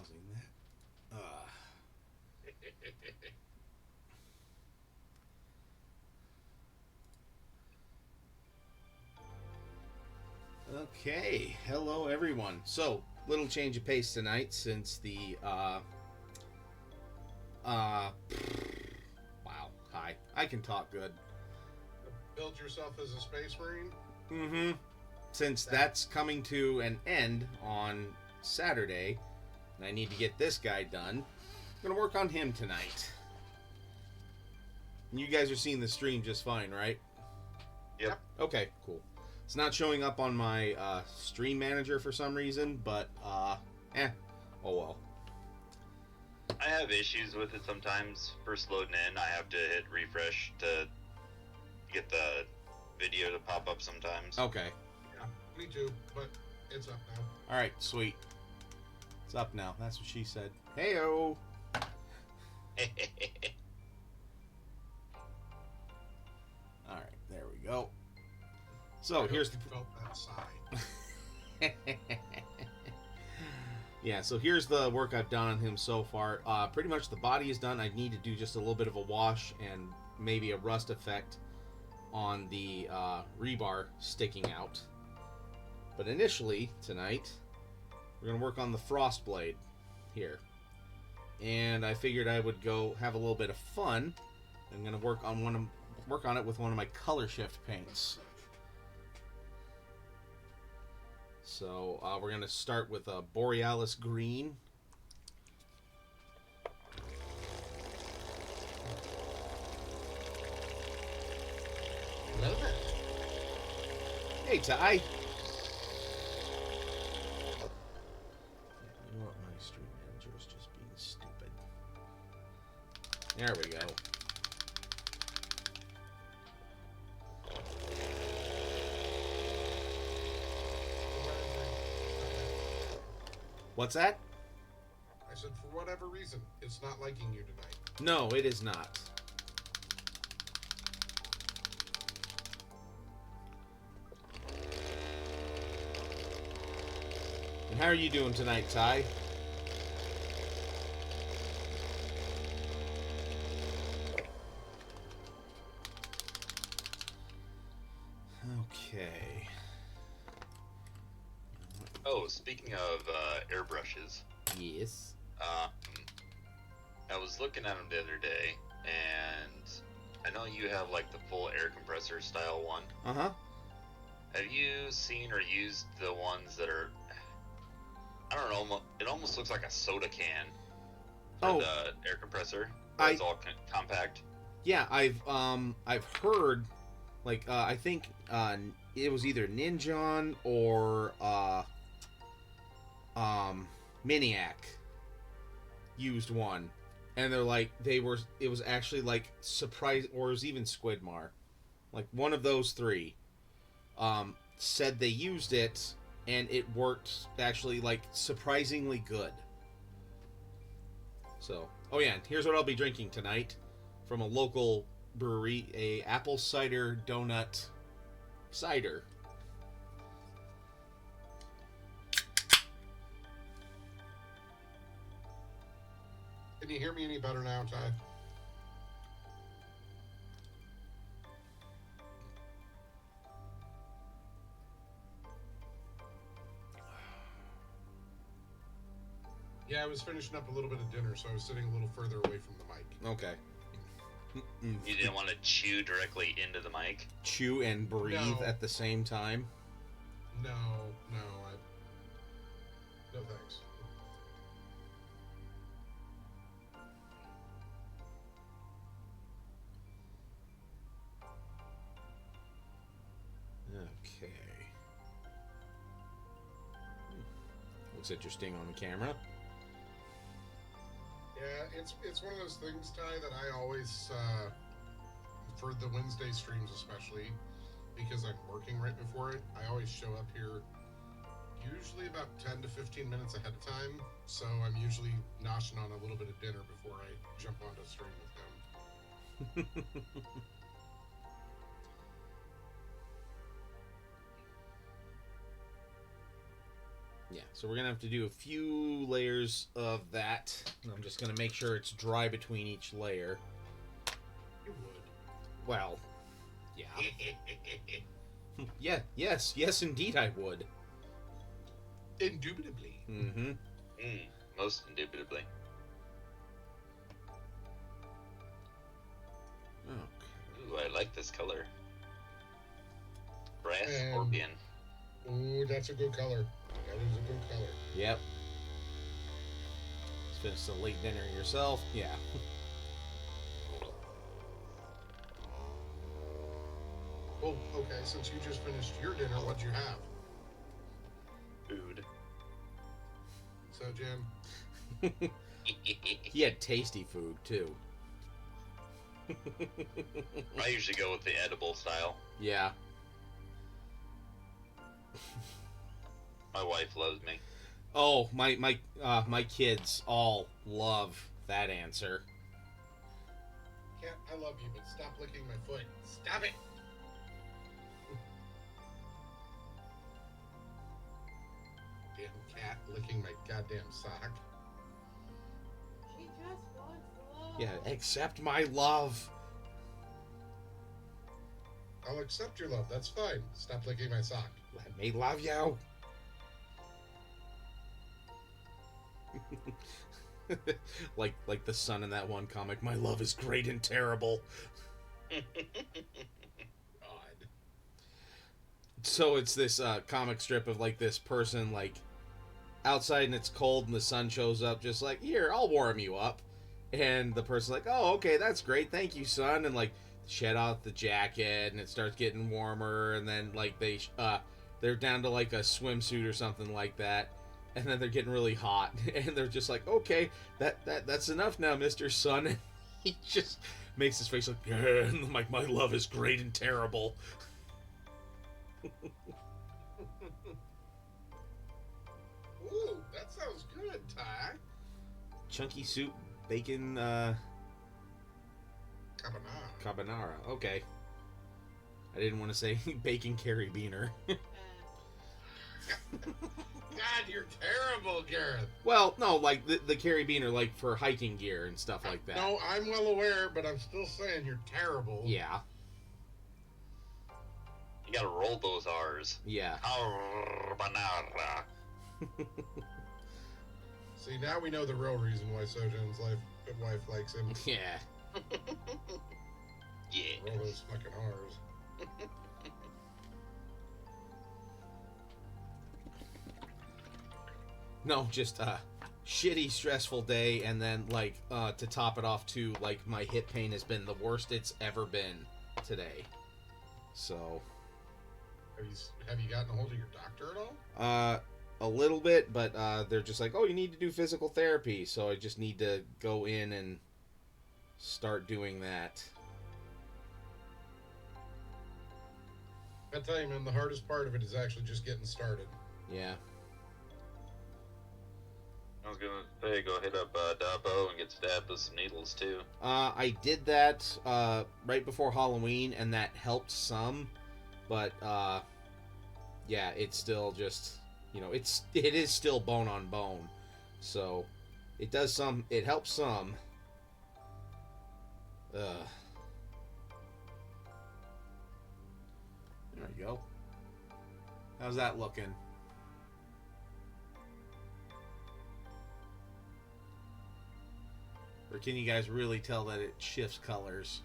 pausing that. Okay, hello everyone. So, little change of pace tonight since the uh wow, hi. I can talk good. Build yourself as a space marine. Mm-hmm. Since that's coming to an end on Saturday, and I need to get this guy done, I'm gonna work on him tonight. And you guys are seeing the stream just fine, right? Yep. Okay, cool. It's not showing up on my stream manager for some reason, but oh well. I have issues with it sometimes. First loading in, I have to hit refresh to get the video to pop up sometimes. Okay. Yeah, me too, but it's up now. All right, sweet. It's up now. That's what she said. Heyo. All right, there we go. So here's the. Felt that sigh. Yeah, so here's the work I've done on him so far. Pretty much the body is done. I need to do just a little bit of a wash and maybe a rust effect on the rebar sticking out. But initially, tonight, we're going to work on the frost blade here. And I figured I would go have a little bit of fun. I'm going to work on it with one of my color shift paints. So we're going to start with a Borealis green. Love it. Hey, Ty. You know what? My stream manager is just being stupid. There we go. What's that? I said, for whatever reason, it's not liking you tonight. No, it is not. And how are you doing tonight, Ty? Okay. Oh, speaking of airbrushes, Yes. I was looking at them the other day, and I know you have like the full air compressor style one. Uh-huh. Have you seen or used the ones that are, I don't know, it almost looks like a soda can for the air compressor. It's all compact. Yeah, I've heard, like, I think it was either Ninjon or Miniac used one, and they're like it was actually like surprise, or it was even Squidmar, like one of those three said they used it and it worked actually like surprisingly good. So, oh yeah, here's what I'll be drinking tonight from a local brewery, a apple cider donut cider. Can you hear me any better now, Ty? Yeah, I was finishing up a little bit of dinner, so I was sitting a little further away from the mic. Okay. You didn't want to chew directly into the mic? Chew and breathe at the same time? No, no thanks. Okay. Looks interesting on camera. Yeah, it's one of those things, Ty, that I always, for the Wednesday streams especially, because I'm working right before it, I always show up here usually about 10 to 15 minutes ahead of time, so I'm usually noshing on a little bit of dinner before I jump onto stream with them. Yeah, so we're going to have to do a few layers of that. I'm just going to make sure it's dry between each layer. You would. Well, yeah. Yes, indeed I would. Indubitably. Mm-hmm. Most indubitably. Okay. Ooh, I like this color. Brass scorpion. Ooh, that's a good color. That is a good color. Yep. Just finished a late dinner yourself. Yeah. Oh, okay. Since you just finished your dinner, what'd you have? Food. So, Jen? He had tasty food, too. I usually go with the edible style. Yeah. My wife loves me. Oh, my kids all love that answer. Cat, I love you, but stop licking my foot. Stop it! Damn cat licking my goddamn sock. She just wants love. Yeah, accept my love. I'll accept your love. That's fine. Stop licking my sock. Let me love you. like the son in that one comic. My love is great and terrible. God. So it's this comic strip of like this person like outside and it's cold and the sun shows up, just like, here, I'll warm you up. And the person's like, oh, okay, that's great, thank you, son. And like shed out the jacket and it starts getting warmer, and then like they're down to like a swimsuit or something like that, and then they're getting really hot and they're just like, okay, that's enough now, Mr. Sun. And he just makes his face like, yeah, and like, my love is great and terrible. Ooh, that sounds good, Ty. Chunky soup, bacon, Carbonara. carbonara. Okay. I didn't want to say bacon carabiner. God, you're terrible, Gareth. Well, no, like the carabiner, like for hiking gear and stuff like that. No, I'm well aware, but I'm still saying you're terrible. Yeah. You gotta roll those R's. Yeah. Carbonara. See, now we know the real reason why Sojan's wife likes him. Yeah. Yeah. Roll those fucking R's. No, just a shitty, stressful day, and then like to top it off too, like my hip pain has been the worst it's ever been today. So. Have you gotten a hold of your doctor at all? A little bit, but they're just like, oh, you need to do physical therapy, so I just need to go in and start doing that. I tell you, man, the hardest part of it is actually just getting started. Yeah. I was gonna say, go hit up Dabo and get stabbed with some needles too. I did that right before Halloween, and that helped some, but yeah, it's still just, it is still bone on bone, so it does some, it helps some. There you go. How's that looking? Or can you guys really tell that it shifts colors?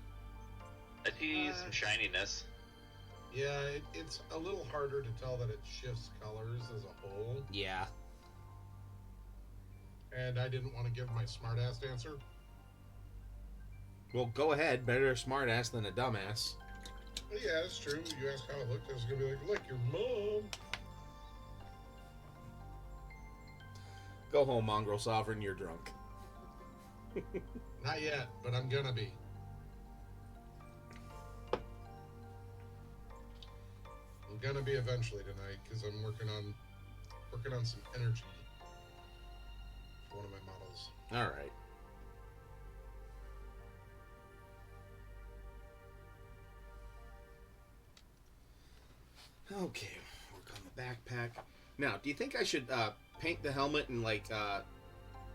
I see some shininess. Yeah, it's a little harder to tell that it shifts colors as a whole. Yeah. And I didn't want to give my smartass answer. Well, go ahead. Better a smartass than a dumbass. But yeah, it's true. You asked how it looked, I was going to be like your mom. Go home, Mongrel Sovereign. You're drunk. Not yet, but I'm going to be. I'm going to be eventually tonight because I'm working on some energy for one of my models. All right. Okay, work on the backpack. Now, do you think I should paint the helmet and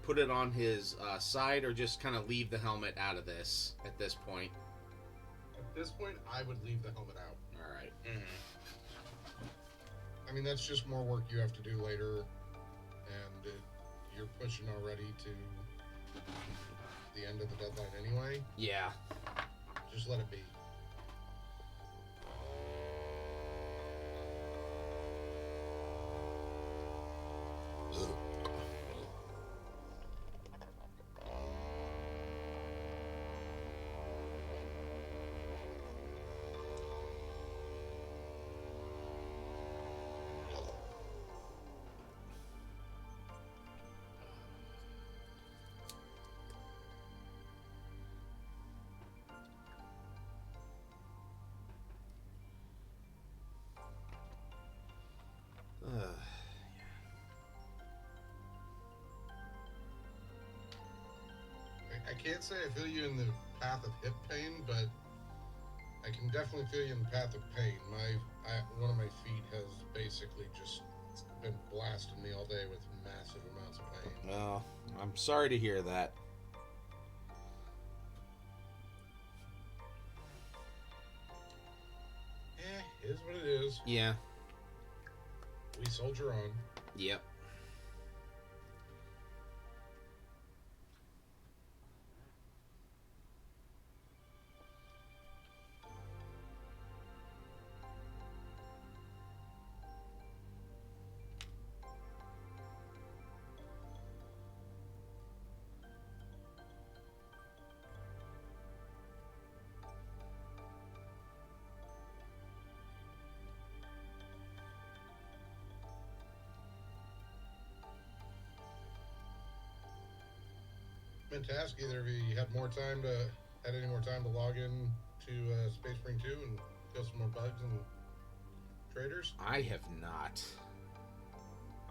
put it on his side, or just kind of leave the helmet out of this at this point? At this point, I would leave the helmet out. All right. I mean, that's just more work you have to do later, and you're pushing already to the end of the deadline anyway. Yeah. Just let it be. I can't say I feel you in the path of hip pain, but I can definitely feel you in the path of pain. One of my feet has basically just been blasting me all day with massive amounts of pain. Well, I'm sorry to hear that. Is what it is. Yeah. We soldier on. Yep. Meant to ask either of you had any more time to log in to Space Marine 2 and kill some more bugs and traders? I have not.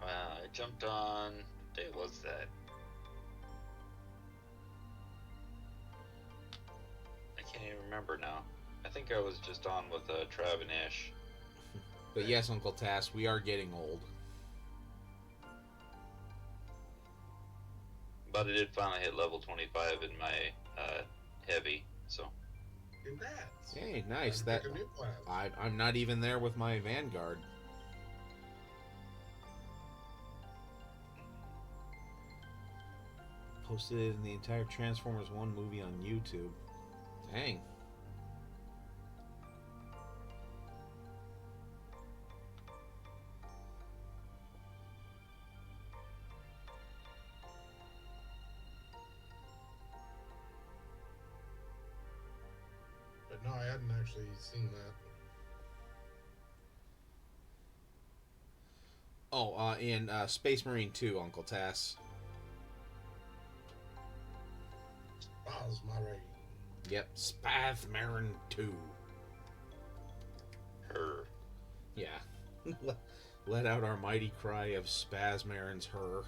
I jumped on. What day was that? I can't even remember now. I think I was just on with Trav and Ish. But yes, Uncle Tass, we are getting old. But I did finally hit level 25 in my heavy, so. Congrats. Hey, nice. Time to That pick a new class. I'm not even there with my Vanguard. Posted it in the entire Transformers 1 movie on YouTube. Dang. But no, I hadn't actually seen that. Oh, in Space Marine 2, Uncle Tass. Marine. Yep, Space Marine 2. Her. Yeah. Let out our mighty cry of Spasmarin's her.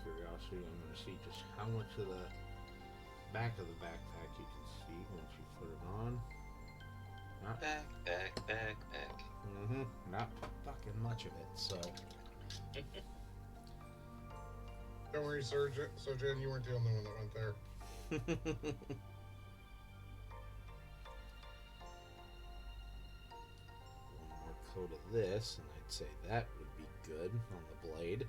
Curiosity, I'm going to see just how much of the back of the backpack you can see once you put it on. Not, Back. not fucking much of it, so. Don't worry, Sojan, you weren't the only one that went there. One more coat of this, and I'd say that would be good on the blade.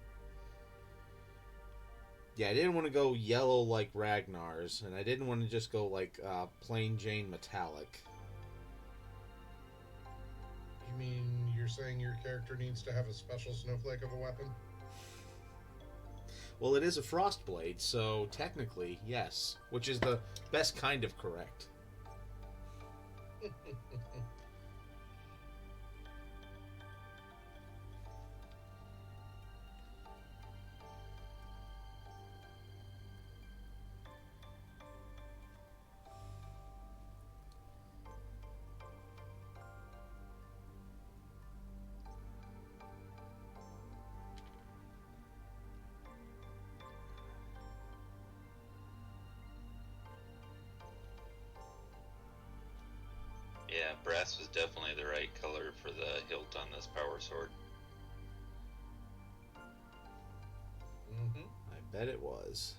Yeah, I didn't want to go yellow like Ragnar's, and I didn't want to just go like plain Jane metallic. You mean you're you're saying your character needs to have a special snowflake of a weapon? Well, it is a frost blade, so technically, yes. Which is the best kind of correct. Yeah, brass was definitely the right color for the hilt on this power sword. Mm-hmm. I bet it was.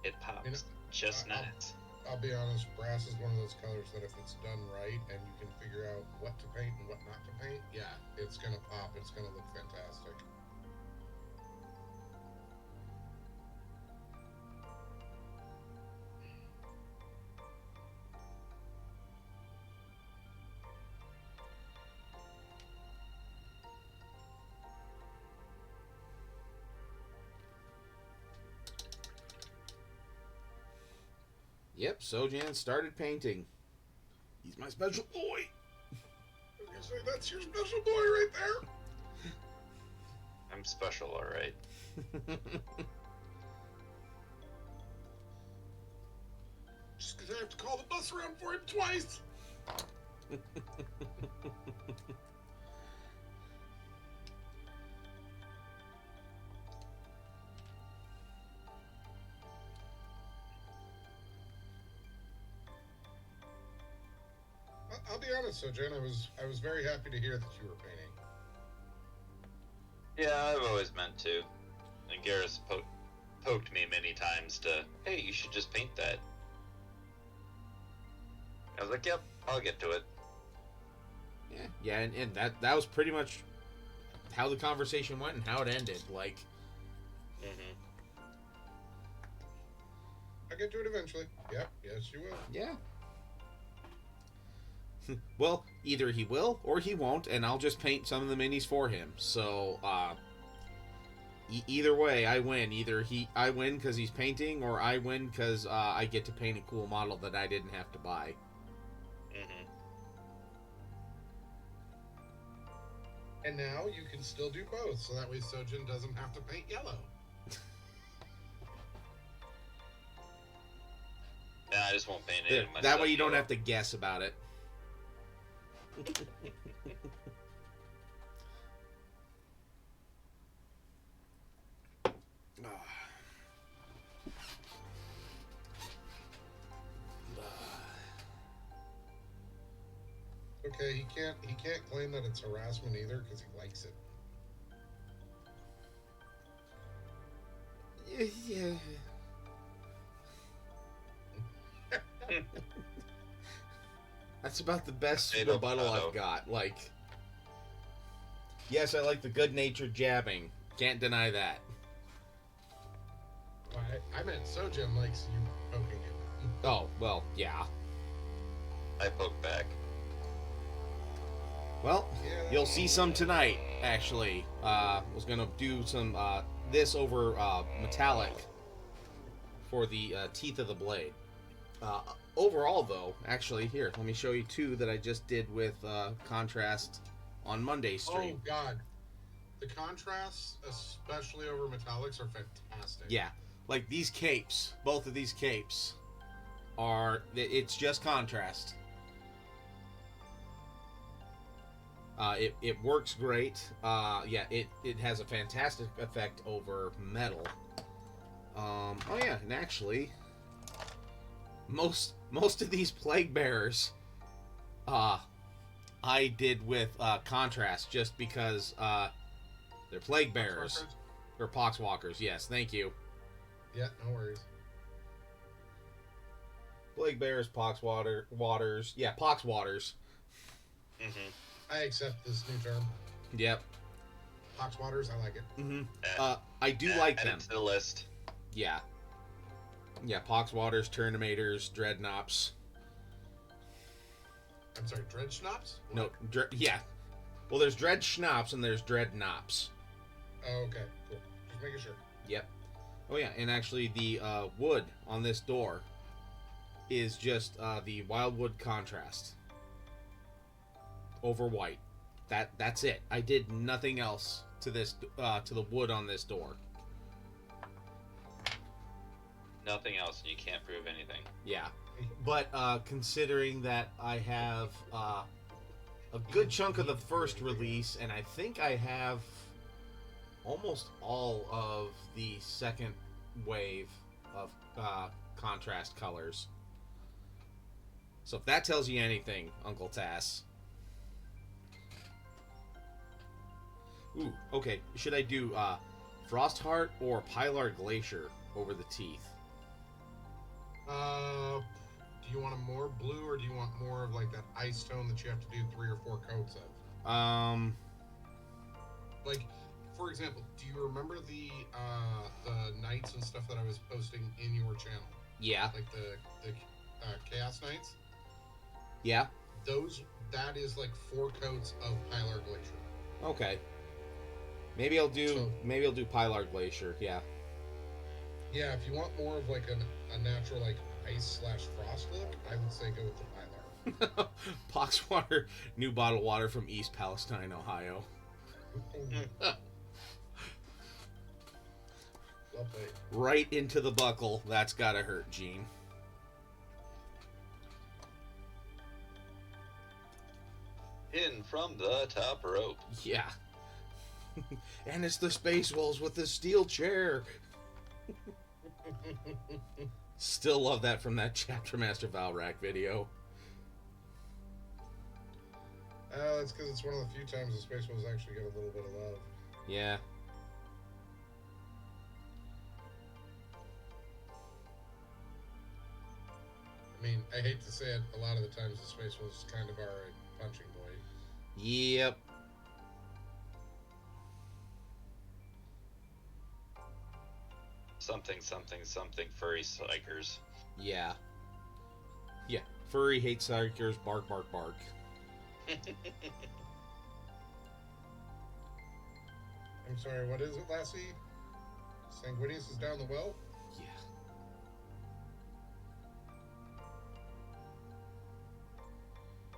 It pops. You know, just nice. I'll be honest, brass is one of those colors that if it's done right and you can figure out what to paint and what not to paint, yeah, it's gonna pop. It's gonna look fantastic. Yep, Sojan started painting. He's my special boy. I was gonna say, that's your special boy right there. I'm special, alright. Just because I have to call the bus around for him twice. I'll be honest, so Jen, I was very happy to hear that you were painting. Yeah, I've always meant to. And Garrus poked me many times to, hey, you should just paint that. I was like, yep, I'll get to it. Yeah, and that was pretty much how the conversation went and how it ended. Like, I'll get to it eventually. Yep, yes you will. yeah. Well, either he will or he won't, and I'll just paint some of the minis for him. So, either way, I win. Either I win because he's painting, or I win because I get to paint a cool model that I didn't have to buy. And now you can still do both, so that way Sojin doesn't have to paint yellow. Yeah, I just won't paint it. That way you don't have to guess about it. Okay, he can't claim that it's harassment either because he likes it. Yeah. That's about the best rebuttal I've got. Like, yes, I like the good-natured jabbing. Can't deny that. Well, I meant Sojin likes you poking him. Oh, well, yeah. I poke back. Well, you'll see some tonight, actually. Was going to do some, this over metallic for the teeth of the blade. Overall, though, actually, here, let me show you two that I just did with contrast on Monday's stream. Oh, God. The contrasts, especially over metallics, are fantastic. Yeah. Like these capes, both of these capes it's just contrast. It works great. Yeah, it has a fantastic effect over metal. Oh yeah, and actually, most of these plague bearers, I did with contrast just because they're plague bearers or poxwalkers. Yes, thank you. Yeah, no worries. Plague bearers, poxwaters. Yeah, poxwaters. I accept this new term. Yep. Poxwaters, I like it. I do like them. Add it to the list. Yeah. Yeah, Poxwaters, Terminators, Dreadnops. I'm sorry, Dreadschnaps? No, yeah. Well, there's Dreadschnaps and there's Dreadnops. Oh, okay, cool. Just making sure. Yep. Oh yeah, and actually the wood on this door is just the wildwood contrast over white. That's it. I did nothing else to this to the wood on this door. Nothing else, and you can't prove anything. Yeah, but considering that I have a good chunk of the first release, and I think I have almost all of the second wave of contrast colors. So if that tells you anything, Uncle Tass. Ooh, okay. Should I do Frostheart or Pilar Glacier over the teeth? Do you want a more blue, or do you want more of like that ice tone that you have to do 3 or 4 coats of? Like, for example, do you remember the nights and stuff that I was posting in your channel? Yeah. Like the Chaos Nights? Yeah. That is like 4 coats of Pilar Glacier. Okay. Maybe I'll do Pilar Glacier. Yeah. Yeah, if you want more of like a natural like ice/frost look, I would say go with the Pilar. Poxwater, new bottled water from East Palestine, Ohio. Lovely. Right into the buckle. That's gotta hurt, Gene. In from the top rope. Yeah. And it's the Space Wolves with the steel chair. Still love that from that Chapter Master Valrak video. That's because it's one of the few times the Space Wolves actually get a little bit of love. Yeah. I mean, I hate to say it, a lot of the times the Space Wolves kind of are a punching boy. Yep. Something furry psychers. Yeah. Yeah. Furry hate psychers, bark, bark, bark. I'm sorry, what is it, Lassie? Sanguinius is down the well? Yeah.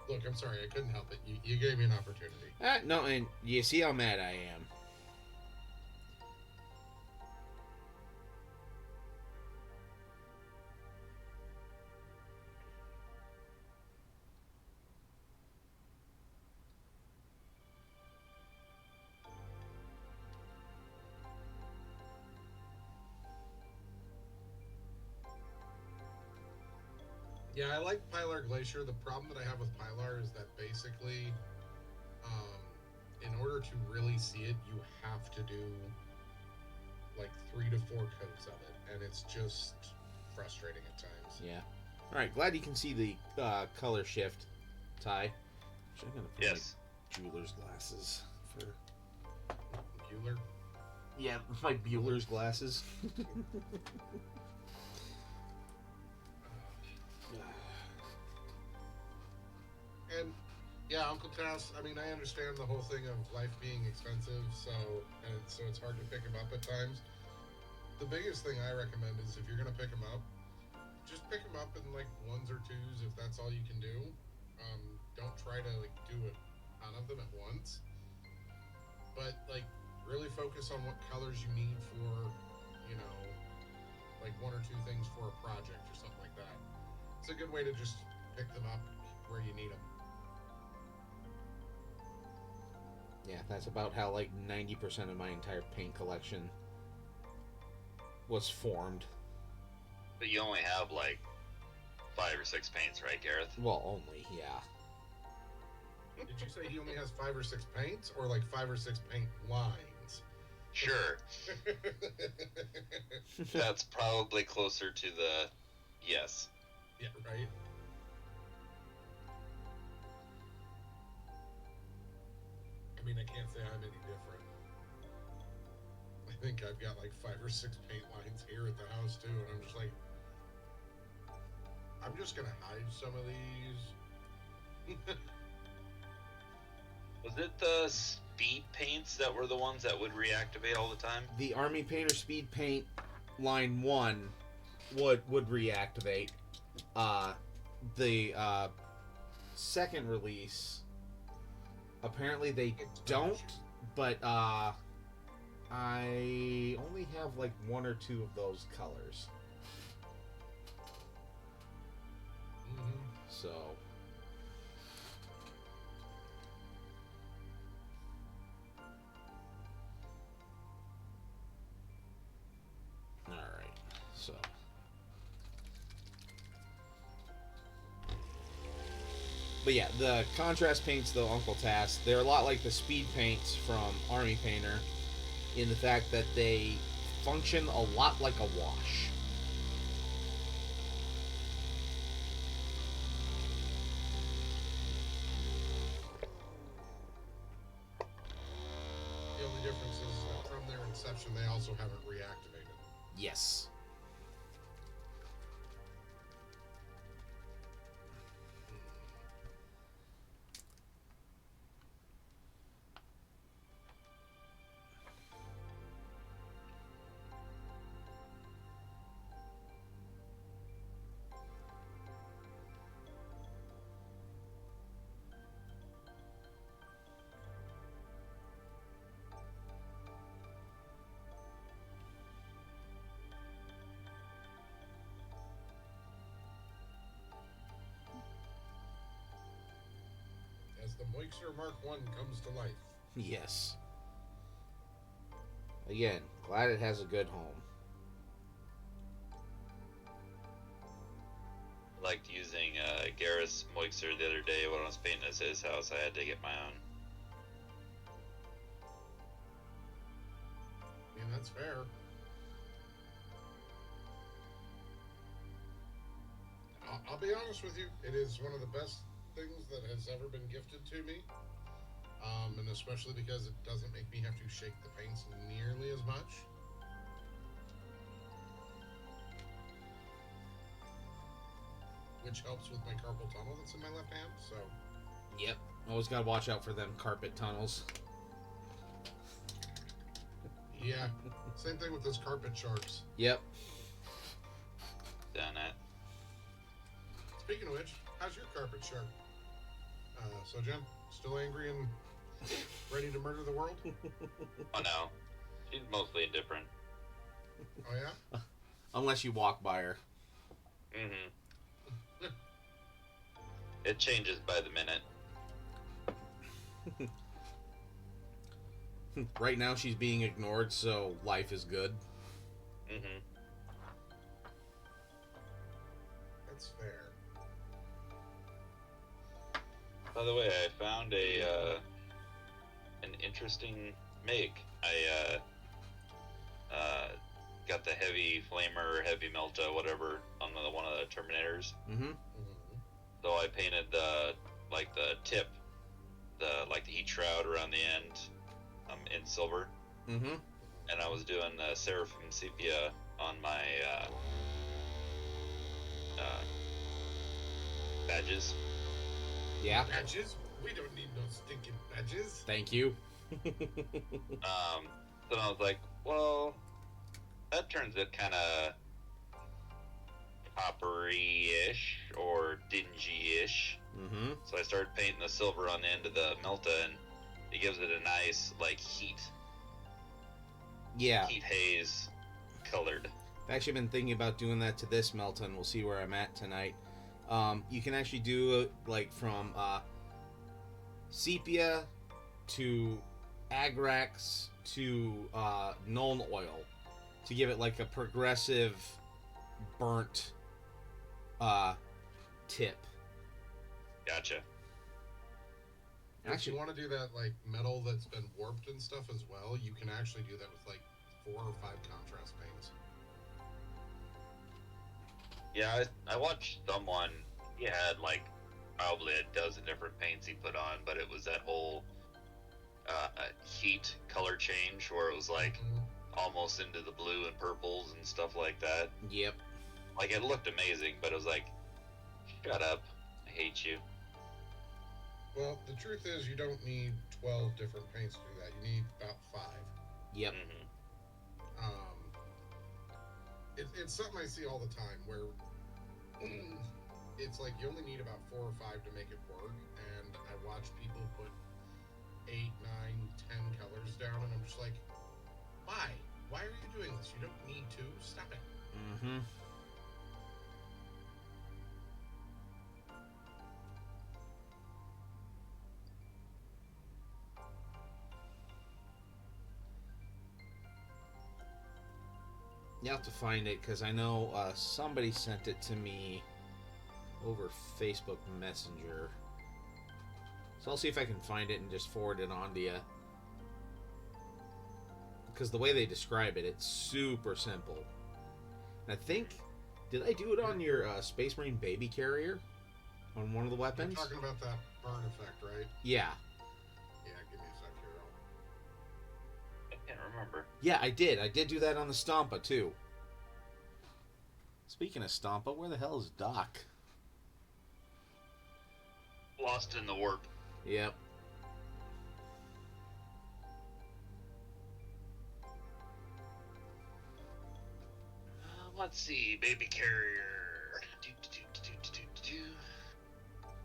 Look, I'm sorry, I couldn't help it. You gave me an opportunity. No, and you see how mad I am. Yeah, I like Pilar Glacier. The problem that I have with Pilar is that basically, in order to really see it, you have to do like 3 to 4 coats of it, and it's just frustrating at times. Yeah. All right. Glad you can see the color shift, Ty. I'm gonna put Yes. my jeweler's glasses for. Bueller? Yeah, my Bueller's glasses. And yeah, Uncle Tass, I mean, I understand the whole thing of life being expensive, so it's hard to pick him up at times. The biggest thing I recommend is if you're gonna pick him up, just pick him up in like 1s or 2s if that's all you can do. Don't try to like do a ton of them at once, but like really focus on what colors you need for, you know, like 1 or 2 things for a project or something like that. It's a good way to just pick them up where you need them. Yeah, that's about how like 90% of my entire paint collection was formed. But you only have like 5 or 6 paints, right, Gareth? Well, only, yeah. Did you say he only has 5 or 6 paints, or like 5 or 6 paint lines? Sure. That's probably closer to the yes. Yeah, right? I mean, I can't say I'm any different. I think I've got like 5 or 6 paint lines here at the house too, and I'm just like, I'm just gonna hide some of these. Was it the speed paints that were the ones that would reactivate all the time? The Army Painter Speed Paint line 1 would reactivate. The second release, apparently they don't, but I only have like 1 or 2 of those colors. Mm-hmm. So all right. So but yeah, the contrast paints though, Uncle Tass, they're a lot like the speed paints from Army Painter in the fact that they function a lot like a wash. The only difference is that from their inception, they also haven't reactivated. Yes. As the Moixer Mark I comes to life. Yes. Again, glad it has a good home. I liked using Garrus Moixer the other day when I was painting at his house. I had to get my own. I mean, that's fair. I'll be honest with you. It is one of the best things that has ever been gifted to me. And especially because it doesn't make me have to shake the paints nearly as much. Which helps with my carpal tunnel that's in my left hand, so... Yep. Always gotta watch out for them carpet tunnels. Yeah. Same thing with those carpet sharks. Yep. Done it. Speaking of which, how's your carpet shark? So Jen, still angry and ready to murder the world? Oh no, she's mostly indifferent. Oh yeah? Unless you walk by her. Mm-hmm. It changes by the minute. Right now she's being ignored, so life is good. Mm-hmm. That's fair. By the way, I found an interesting make. I got the heavy flamer, heavy melta, whatever, on one of the Terminators. Mm-hmm. Mm-hmm. So I painted the tip, the heat shroud around the end, in silver. Mm-hmm. And I was doing the Seraphim Sepia on my badges. Yeah. Badges? We don't need no stinking badges. Thank you. Then I was like, well, that turns it kind of coppery-ish or dingy-ish. Mm-hmm. So I started painting the silver on the end of the Melta, and it gives it a nice, heat haze colored. I've actually been thinking about doing that to this Melton. We'll see where I'm at tonight. You can actually do from sepia to agrax to Nuln oil to give it a progressive burnt tip. Gotcha. If you want to do that metal that's been warped and stuff as well, you can actually do that with 4 or 5 contrast paints. Yeah, I watched someone, he had probably a dozen different paints he put on, but it was that whole heat color change where it was almost into the blue and purples and stuff like that. Yep. It looked amazing, but it was Shut up. I hate you. Well, the truth is, you don't need 12 different paints to do that. You need about 5. Yep. It's something I see all the time where it's like you only need about 4 or 5 to make it work, and I watch people put 8, 9, 10 colors down, and I'm just like, why? Why are you doing this? You don't need to. Stop it. Mm-hmm. You have to find it because I know somebody sent it to me over Facebook Messenger. So I'll see if I can find it and just forward it on to you. Because the way they describe it, it's super simple. And I think, did I do it on your Space Marine baby carrier? On one of the weapons? You're talking about that burn effect, right? Yeah. Yeah, give me a sec here. I can't remember. Yeah, I did. I did do that on the Stompa, too. Speaking of Stompa, where the hell is Doc? Lost in the warp. Yep. Let's see, baby carrier.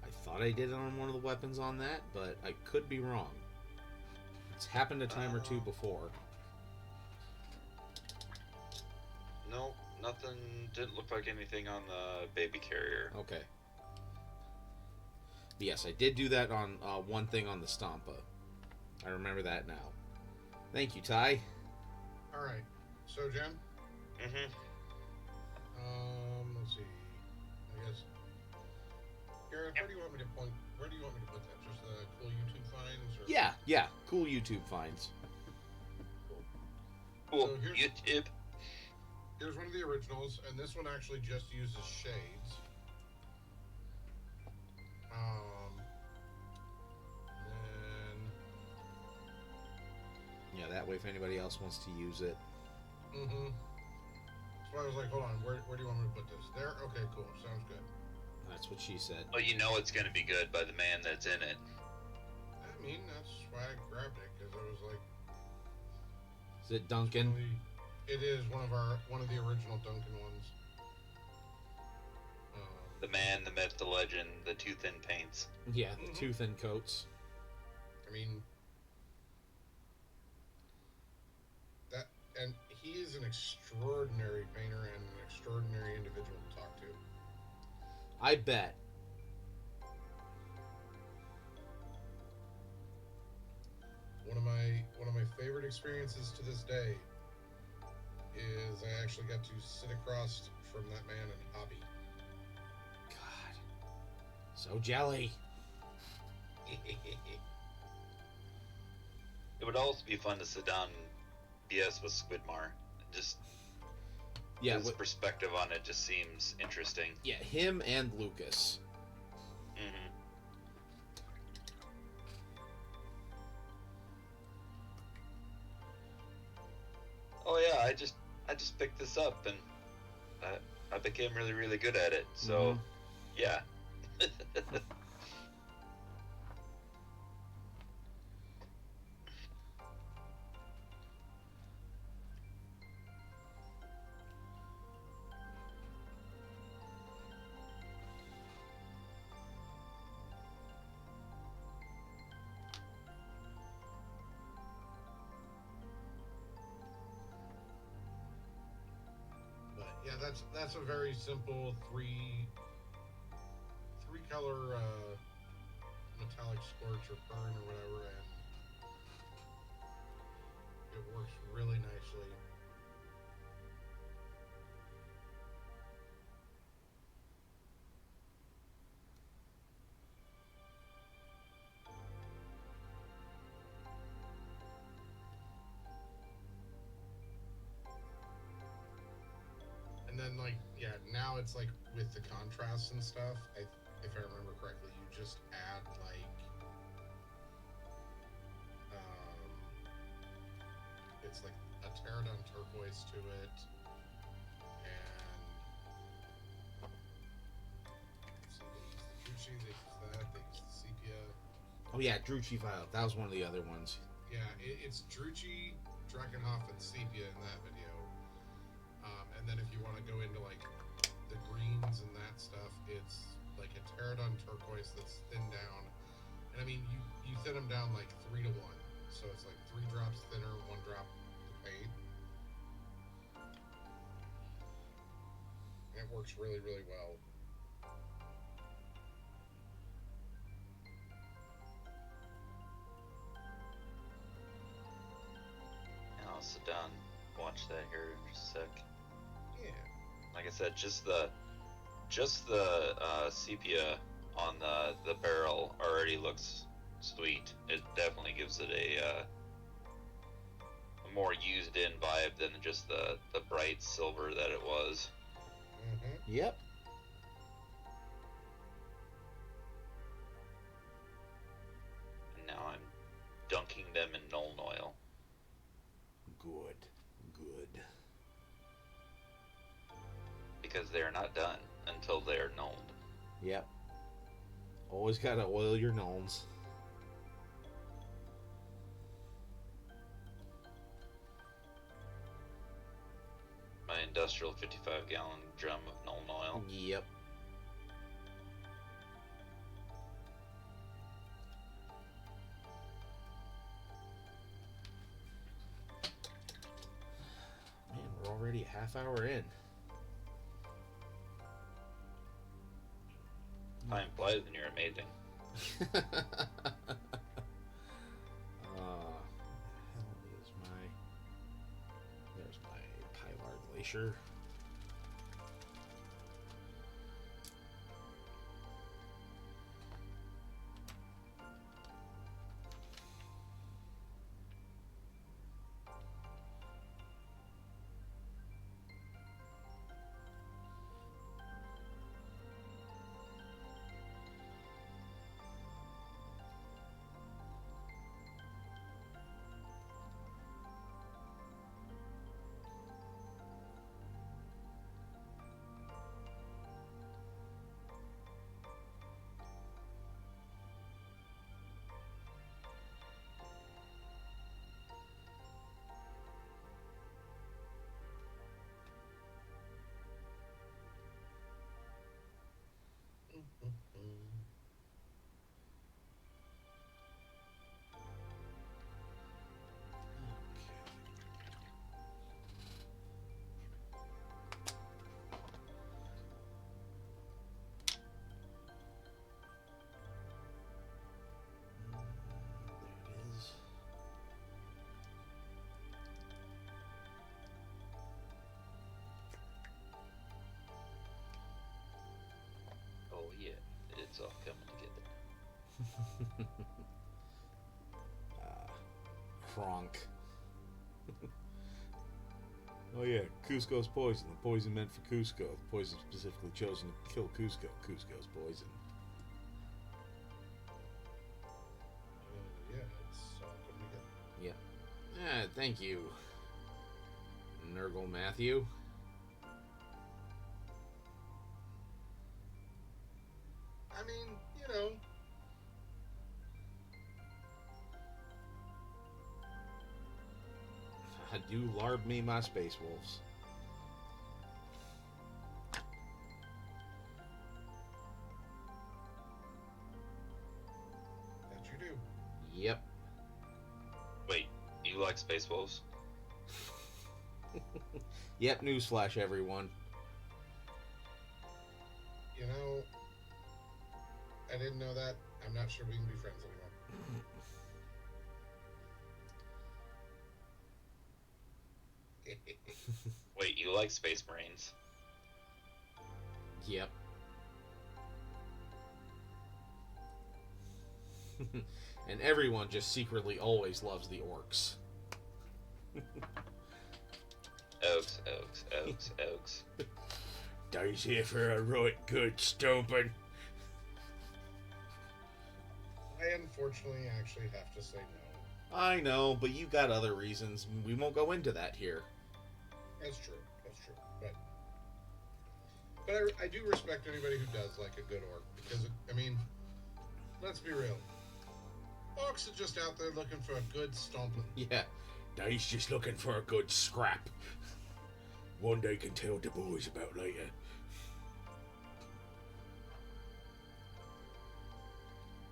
I thought I did it on one of the weapons on that, but I could be wrong. It's happened a time or two before. No, nothing. Didn't look like anything on the baby carrier. Okay. But yes, I did do that on one thing on the Stompa. I remember that now. Thank you, Ty. All right. So, Jen? Mm-hmm. Let's see. I guess. Gareth, where do you want me to point? Where do you want me to put that? Just the cool YouTube finds? Or... Yeah. Cool YouTube finds. Cool. So YouTube. Here's one of the originals, and this one actually just uses shades. Then... Yeah, that way if anybody else wants to use it. Mm-hmm. So I was like, hold on, where do you want me to put this? There? Okay, cool. Sounds good. That's what she said. Well, you know it's going to be good by the man that's in it. I mean, that's why I grabbed it, because I was like... Is it Duncan? It is one of the original Duncan ones. The man, the myth, the legend, the two thin paints. Yeah, the two thin coats. I mean... that... And he is an extraordinary painter and an extraordinary individual to talk to. I bet. One of my favorite experiences to this day is I actually got to sit across from that man in hobby. God. So jelly. It would also be fun to sit down and BS with Squidmar. Just his perspective on it just seems interesting. Yeah, him and Lucas. Mm-hmm. Oh yeah, I just picked this up and I became really, really good at it. So, yeah. Yeah, that's a very simple three color metallic scorch or burn or whatever, and it works really nicely. And then, like, yeah, now it's like with the contrasts and stuff. If I remember correctly, you just add like, it's like a pterodon turquoise to it, and let's see, Druchii, they use that. They use the sepia. Oh yeah, Druchii Violet. That was one of the other ones. Yeah, it's Druchii, Drakenhof, and sepia in that video. And then if you want to go into like the greens and that stuff, it's like a Pterodon turquoise that's thinned down. And I mean, you thin them down like 3 to 1. So it's like 3 drops thinner, 1 drop of paint. And it works really, really well. And I'll sit down, watch that here in just a sec. Yeah. Like I said, just the sepia on the barrel already looks sweet. It definitely gives it a more used in vibe than just the bright silver that it was. Mm-hmm. Yep. And now I'm dunking them in Nuln oil. Good. Because they are not done until they are Nulned. Yep. Always gotta oil your gnomes. My industrial 55-gallon drum of Nuln oil. Yep. Man, we're already a half hour in. Time flies and you're amazing. Hell is my... There's my Pilar Glacier. There it is. Oh yeah, it's all coming together. Kronk. Oh yeah, Cusco's poison. The poison meant for Cusco. The poison specifically chosen to kill Cusco. Cusco's poison. Yeah, it's all coming together. Yep. Ah, thank you, Nurgle Matthew. I mean, you know. Do larb me my space wolves. That you do. Yep. Wait, you like Space Wolves? Yep, newsflash everyone. You know, I didn't know that. I'm not sure we can be friends anymore. Wait, you like Space Marines? Yep. And everyone just secretly always loves the orcs. Oaks, oaks, oaks, oaks. Dice here for a right good stomping. I unfortunately actually have to say no. I know, but you got other reasons. We won't go into that here. That's true. That's true. But But I do respect anybody who does like a good orc because I mean, let's be real. Orcs are just out there looking for a good stomping. Yeah, he's just looking for a good scrap. One they can tell the boys about later.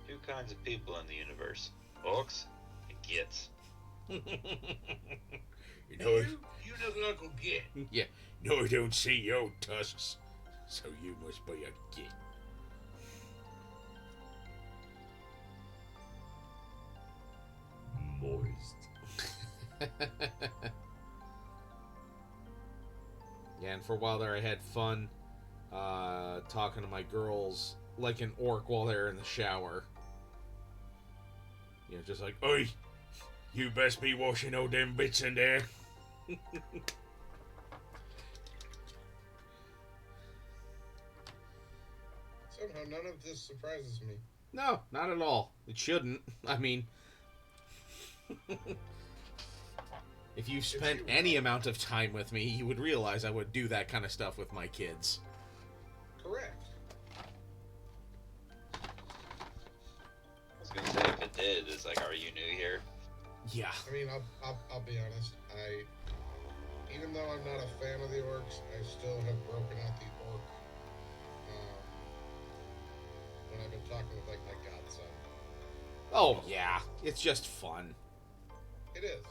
Two kinds of people in the universe: orcs and gits. You You just look a git. Yeah, no, I don't see your tusks, so you must be a git. Moist. Yeah, and for a while there, I had fun talking to my girls like an orc while they're in the shower. You know, just like, "Oi, you best be washing all them bits in there." Somehow none of this surprises me. No, not at all. It shouldn't. I mean, if you spent any amount of time with me, you would realize I would do that kind of stuff with my kids. Correct. I was gonna say, if it did, it's like, are you new here? Yeah. I mean, I'll be honest. Even though I'm not a fan of the orcs, I still have broken out the orc when I've been talking with like my godson. Oh, yeah. It's just fun. It is.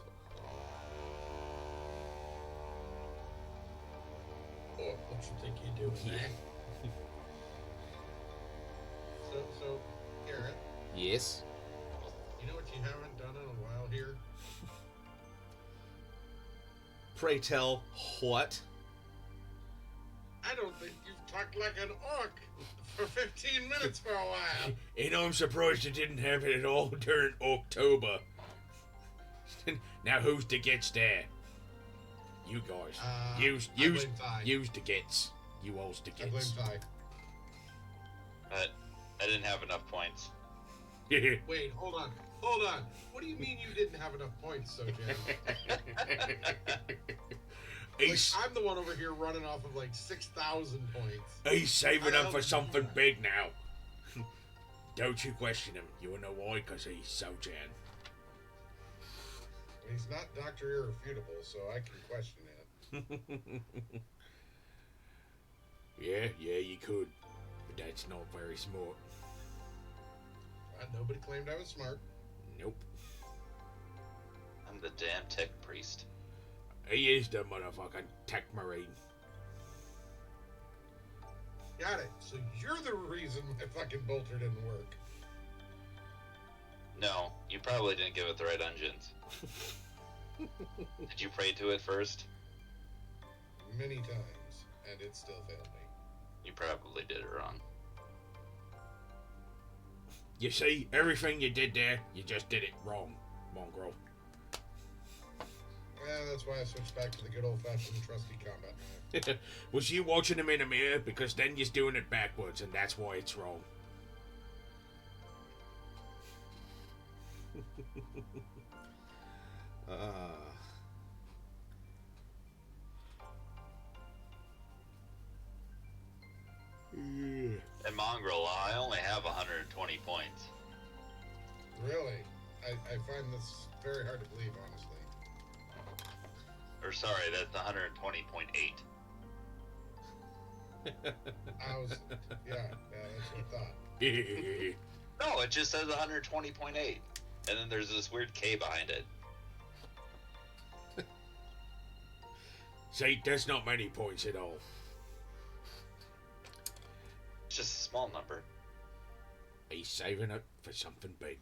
Oh, what you think you do, Yeah. man? So, Garrett, Yes. you know what you haven't done in a while here? Pray tell, what? I don't think you've talked like an orc for 15 minutes for a while. And I'm surprised you didn't have it at all during October. Now who's the gets there? You guys. Use blame Ty. the gets. You all's the I blame gets. Ty. But I didn't have enough points. Wait, hold on. What do you mean you didn't have enough points, Sojan? he's, I'm the one over here running off of like 6,000 points. he's saving I them for don't- something big now. Don't you question him. You know why? Because he's Sojan. He's not Dr. Irrefutable, so I can question it. Yeah, you could. But that's not very smart. Nobody claimed I was smart. Nope. I'm the damn tech priest. He is the motherfucking tech marine. Got it. So you're the reason my fucking bolter didn't work. No, you probably didn't give it the right engines. Did you pray to it first? Many times, and it still failed me. You probably did it wrong. You see, everything you did there, you just did it wrong, mongrel. Yeah, that's why I switched back to the good old-fashioned trusty combat knife. Was you watching him in a mirror? Because then you're doing it backwards, and that's why it's wrong. And Mongrel, I only have 120 points. Really? I find this very hard to believe, honestly. Or sorry, that's 120.8. I was, yeah, that's what I thought. No, it just says 120.8. And then there's this weird K behind it. See, there's not many points at all. It's just a small number. He's saving it for something big.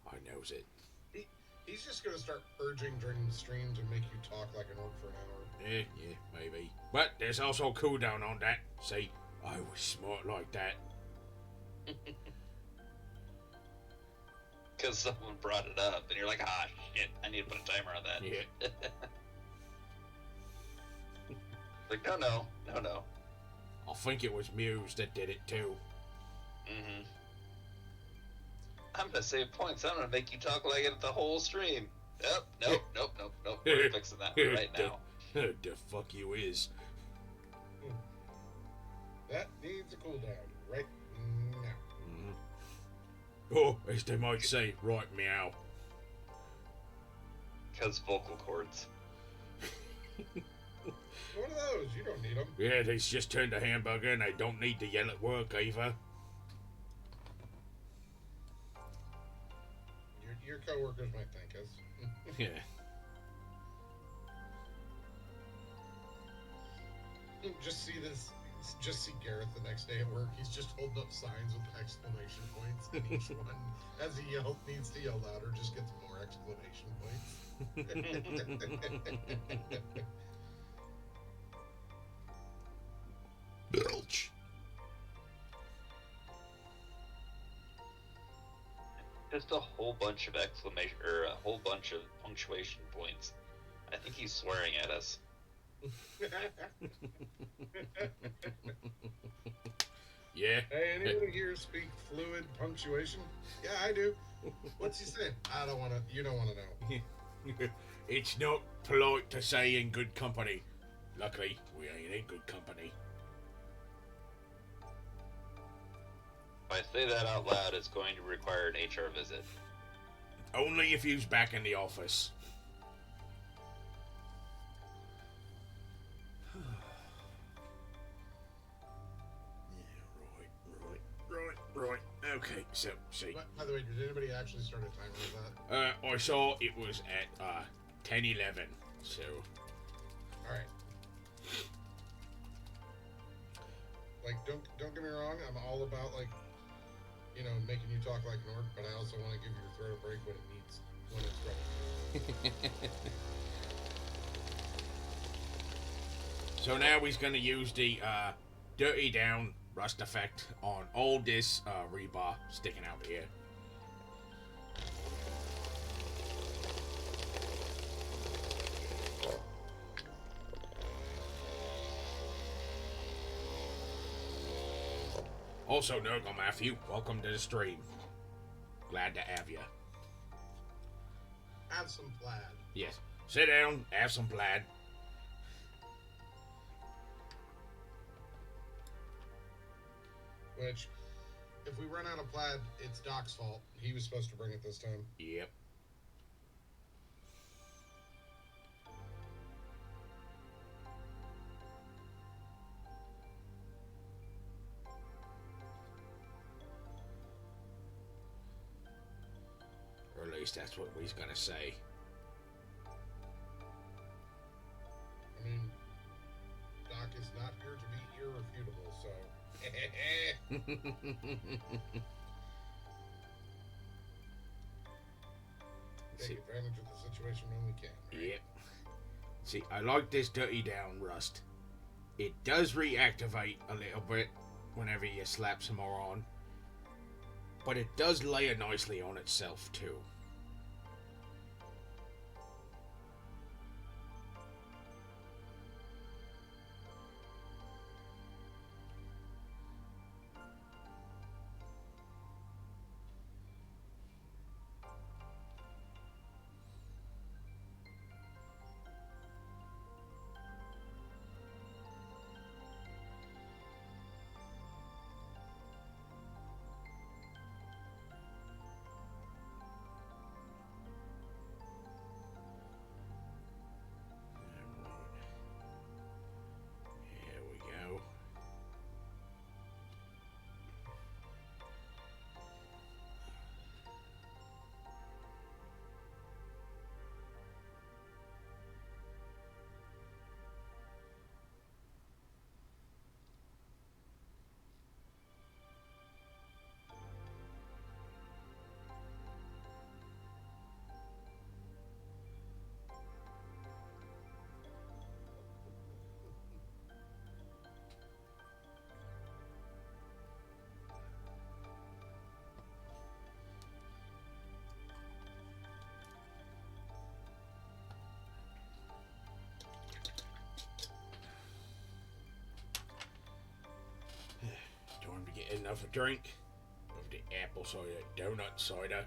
I knows it. He's just gonna start urging during the stream to make you talk like an orc for an hour. Yeah, maybe. But there's also a cooldown on that. See, I was smart like that. Because someone brought it up, and you're like, ah, shit, I need to put a timer on that. Yeah. Like, no. I think it was Muse that did it too. Mm-hmm. I'm gonna save points. I'm gonna make you talk like it the whole stream. Nope. We're fixing that right now. The fuck you is. That needs a cooldown right now. Oh, as they might say, right meow. Because vocal cords. One of those. You don't need them. Yeah, they's just turned a hamburger and they don't need to yell at work either. Your coworkers might thank us. Yeah. Just see Gareth the next day at work. He's just holding up signs with exclamation points, and each one, as he needs to yell louder, just gets more exclamation points. Belch. Just a whole bunch of exclamation, or a whole bunch of punctuation points. I think he's swearing at us. Yeah. Hey, anyone here speak fluid punctuation? Yeah, I do. What's he saying? I don't want to. You don't want to know. It's not polite to say in good company. Luckily, we ain't in good company. If I say that out loud, it's going to require an HR visit. Only if you's back in the office. Right. Okay, so, see. By the way, did anybody actually start a timer with that? I saw it was at 10:11, so... Alright. Like, don't get me wrong, I'm all about, like, you know, making you talk like Nord, but I also want to give your throat a break when it's ready. So now he's going to use the Dirty Down Rust effect on all this rebar sticking out here. Also, Nurgle Matthew, welcome to the stream. Glad to have you. Have some plaid. Yes. Sit down, have some plaid. Which, if we run out of plaid, it's Doc's fault. He was supposed to bring it this time. Yep. Or at least that's what we's gonna say. I mean, Doc is not here to be irrefutable, so... Take advantage of the situation when we can, right? Yep. See, I like this Dirty Down Rust. It does reactivate a little bit whenever you slap some more on. But it does layer nicely on itself, too. Time to get enough a drink of the apple cider donut cider.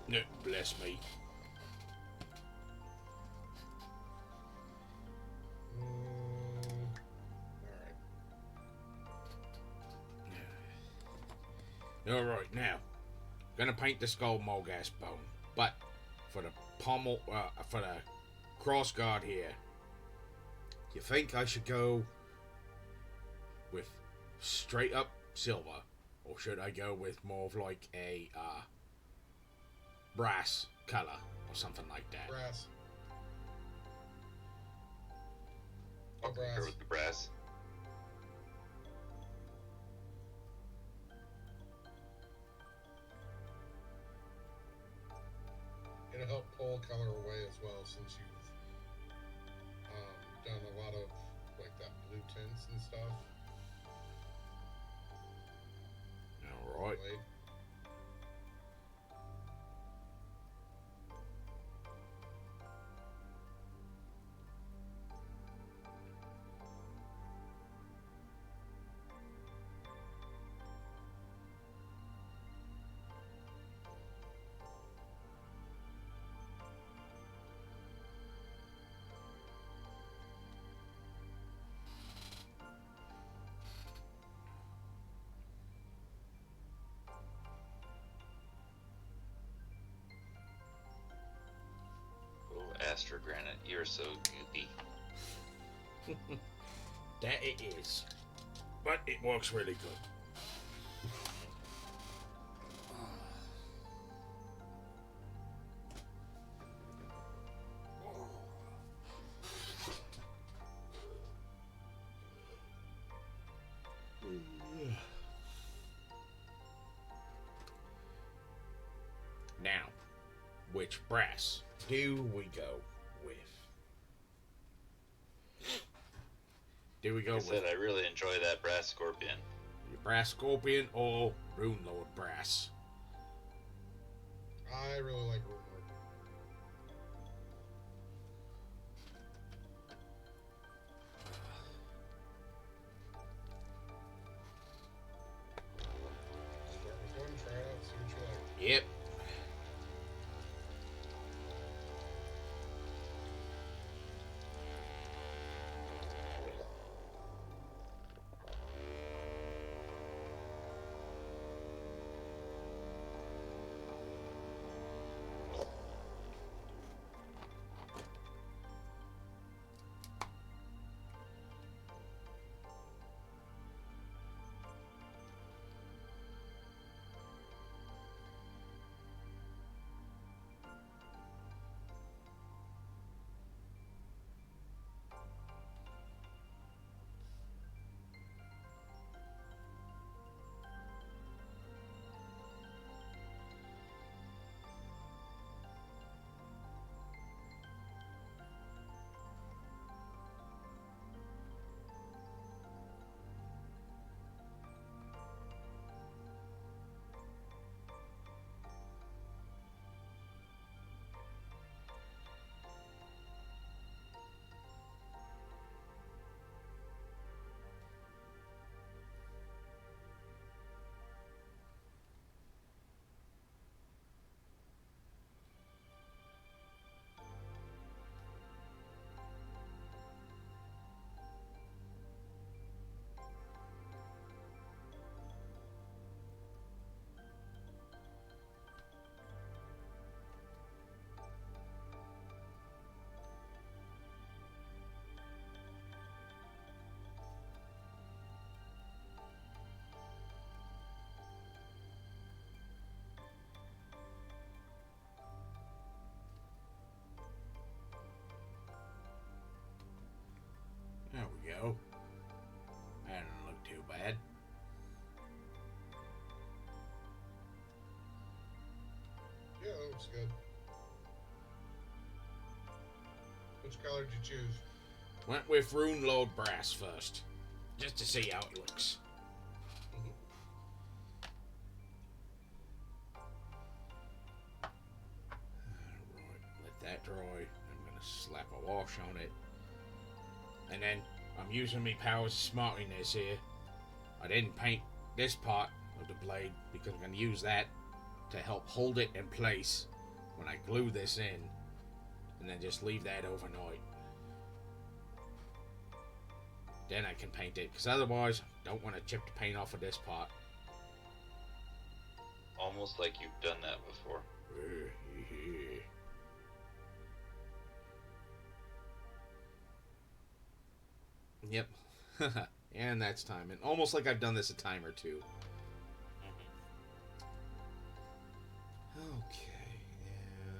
No, bless me. Alright, now, gonna paint the skull Molgas bone, but for the pommel, for the cross guard here, you think I should go with straight up silver, or should I go with more of like a brass color or something like that? Brass. I'll concur with the brass. It'll help pull color away as well, since you've done a lot of like that blue tints and stuff. All right. Blade. Astro Granite, you're so goopy. That it is. But it works really good. Now, which brass do we go with? Do we go Like I with said, I really enjoy that brass scorpion. brass scorpion or Rune Lord brass? I really like Rune Lord. Start with one, try it out, see what you like. Yep. There we go. That doesn't look too bad. Yeah, that looks good. Which color did you choose? Went with Rune Lord brass first, just to see how it looks. Alright, let that dry. I'm gonna slap a wash on it. And then I'm using my powers of smartiness here. I didn't paint this part of the blade because I'm gonna use that to help hold it in place when I glue this in and then just leave that overnight. Then I can paint it, because otherwise I don't want to chip the paint off of this part. Almost like you've done that before. Yep. And that's time. And almost like I've done this a time or two. Okay.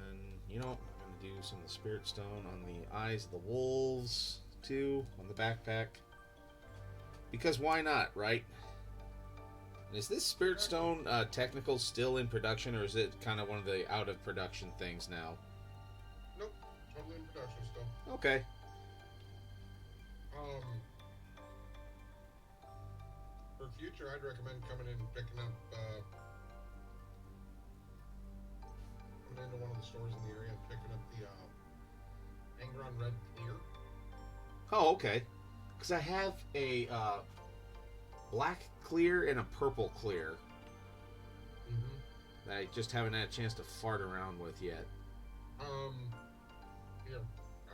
And, you know, I'm going to do some of the Spirit Stone on the eyes of the wolves, too, on the backpack. Because why not, right? Is this Spirit Stone technical still in production, or is it kind of one of the out of production things now? Nope, totally in production still. Okay. For future, I'd recommend coming in and picking up, coming into one of the stores in the area and picking up the Angron Red Clear. Oh, okay. Because I have a black clear and a purple clear that I just haven't had a chance to fart around with yet. Here,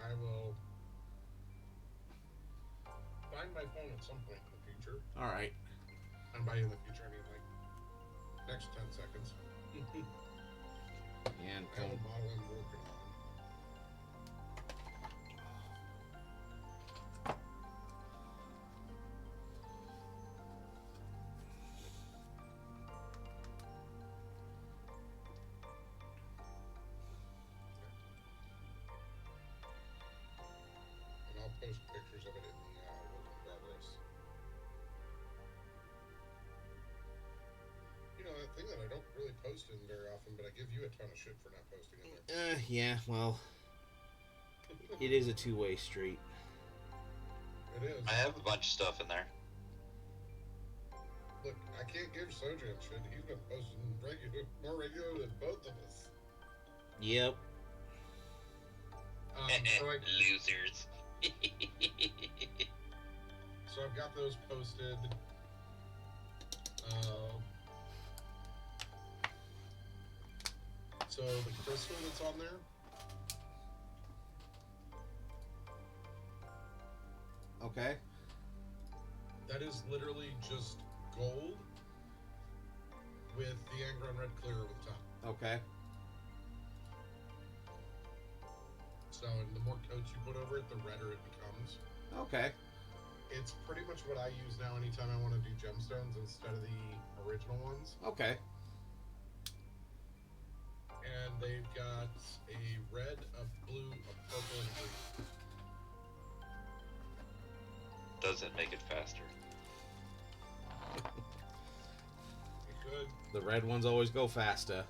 I will find my phone at some point in the future. All right. And by in the future, I mean like next 10 seconds. And I have a model I'm working on. And I'll post pictures of it in the work in progress. You know, that thing that I don't really post in very often, but I give you a ton of shit for not posting in there. Yeah, well, it is a two-way street. It is. I have a bunch of stuff in there. Look, I can't give Sojan shit. He's been posting more regular than both of us. Yep. Losers. So I've got those posted. So the crystal that's on there, Okay. that is literally just gold with the Angron Red Clear over the top. Okay. So, and the more coats you put over it, the redder it becomes. Okay. It's pretty much what I use now anytime I want to do gemstones instead of the original ones. Okay. And they've got a red, a blue, a purple, and a green. Doesn't make it faster. You could. The red ones always go faster.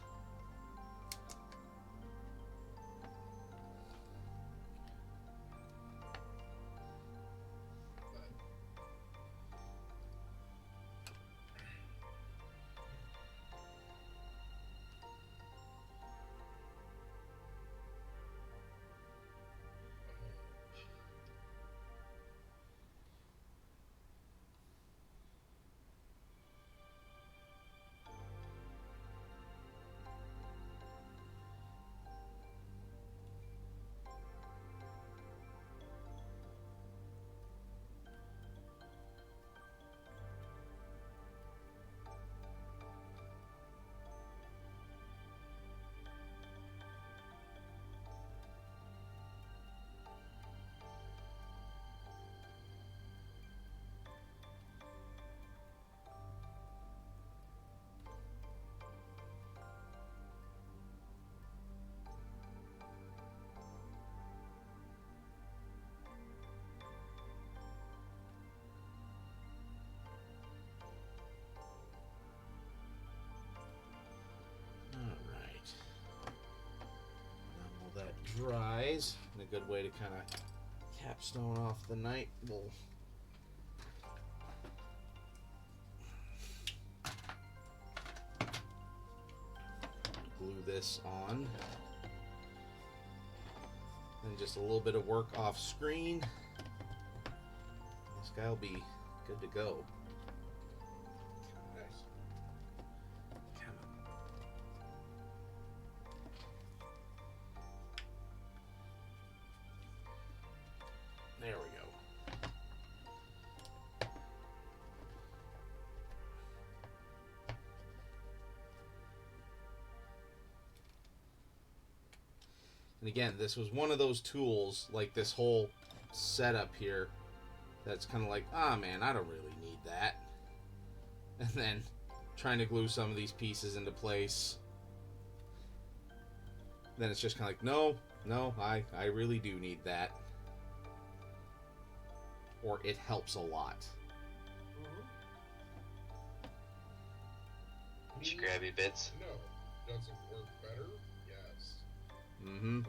Dries, and a good way to kind of capstone off the night. We'll glue this on, and just a little bit of work off screen. This guy will be good to go. And again, this was one of those tools, like this whole setup here, that's kind of like, ah, man, I don't really need that. And then trying to glue some of these pieces into place. Then it's just kind of like, no, I really do need that. Or it helps a lot. Scrabby bits. No. Does it work better? Yes. Mm-hmm.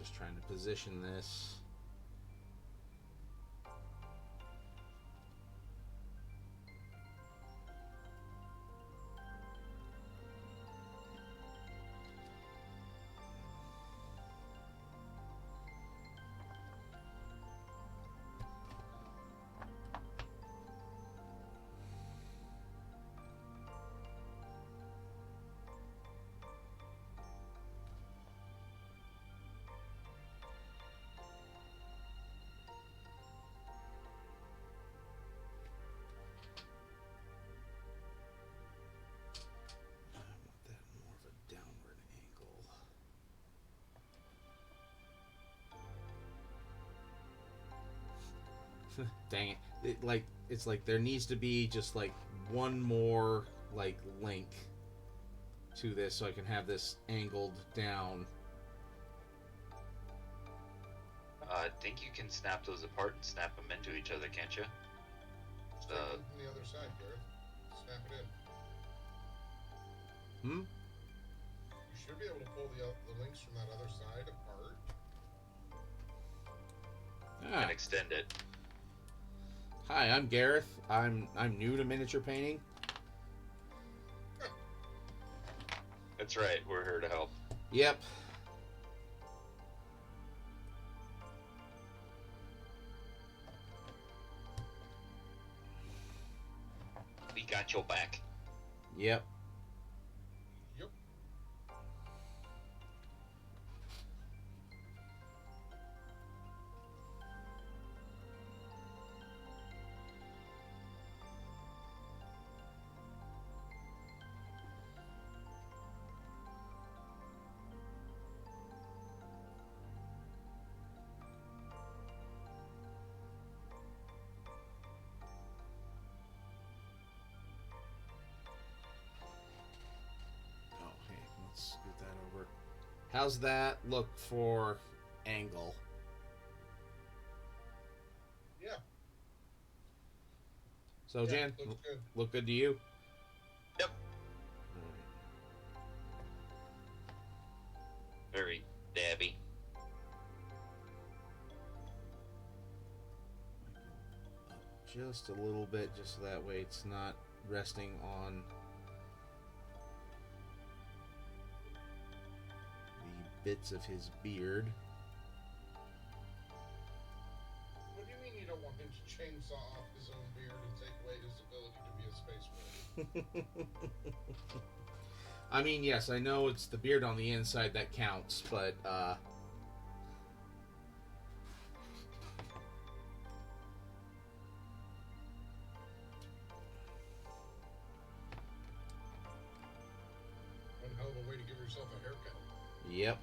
Just trying to position this. Dang it. It's like there needs to be just like one more like link to this so I can have this angled down. I think you can snap those apart and snap them into each other, can't you? Straight from the other side, Gareth. Snap it in. You should be able to pull the links from that other side apart. And extend it. Hi, I'm Gareth. I'm new to miniature painting. That's right. We're here to help. Yep. We got your back. Yep. Yep. Let's scoot that over. How's that look for angle? Yeah. So, Yeah, Jan, looks good. look good to you? Yep. Alright. Very dabby. Just a little bit, just so that way it's not resting on the bits of his beard. What do you mean you don't want him to chainsaw off his own beard and take away his ability to be a space marine? I mean, yes, I know it's the beard on the inside that counts, but One hell of a way to give yourself a haircut. yep.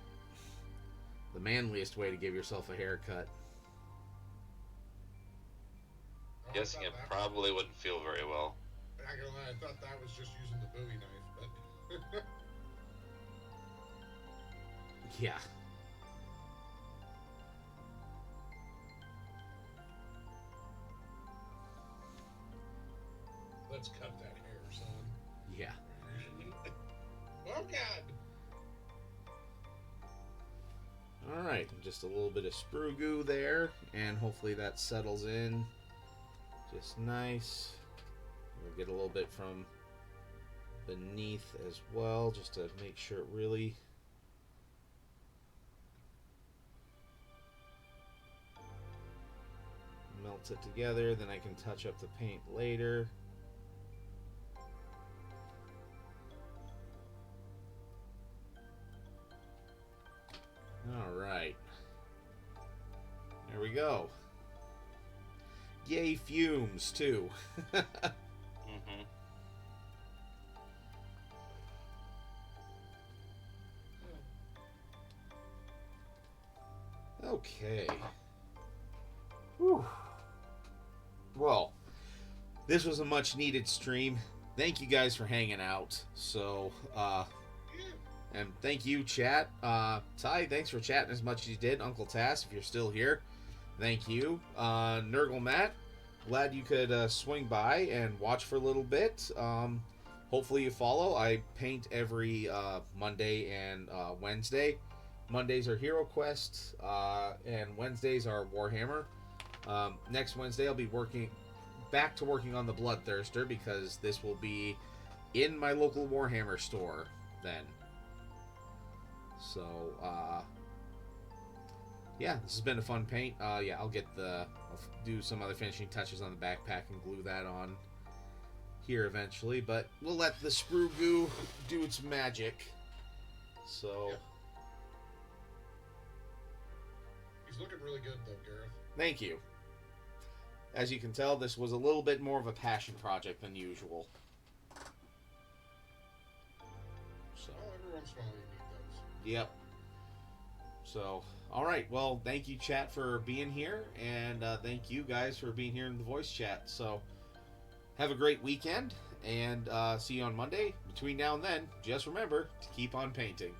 The manliest way to give yourself a haircut. Oh, Guessing it probably wouldn't feel very well. I'm not gonna lie, I thought that was just using the Bowie knife, but Yeah. let's cut that hair, son. Yeah. Oh God! Alright, just a little bit of sprue goo there, and hopefully that settles in just nice. We'll get a little bit from beneath as well, just to make sure it really melts melts it together, then I can touch up the paint later. Alright. There we go. Yay, fumes, too. Mm-hmm. Okay. Whew. Well, this was a much needed stream. Thank you guys for hanging out. So, and thank you, chat. Ty, thanks for chatting as much as you did. Uncle Tass, if you're still here, thank you. Nurgle Matt, glad you could swing by and watch for a little bit. Hopefully you follow. I paint every Monday and Wednesday. Mondays are Hero Quest, and Wednesdays are Warhammer. Next Wednesday I'll be back to working on the Bloodthirster, because this will be in my local Warhammer store then. So, yeah, this has been a fun paint. Yeah, I'll do some other finishing touches on the backpack and glue that on here eventually, but we'll let the sprue goo do its magic. So, yeah. He's looking really good though, Gareth. Thank you. As you can tell, this was a little bit more of a passion project than usual. So, every once in a while you need those. yep. So, all right. Well, thank you, chat, for being here, and thank you guys for being here in the voice chat. So, have a great weekend, and see you on Monday. Between now and then, just remember to keep on painting.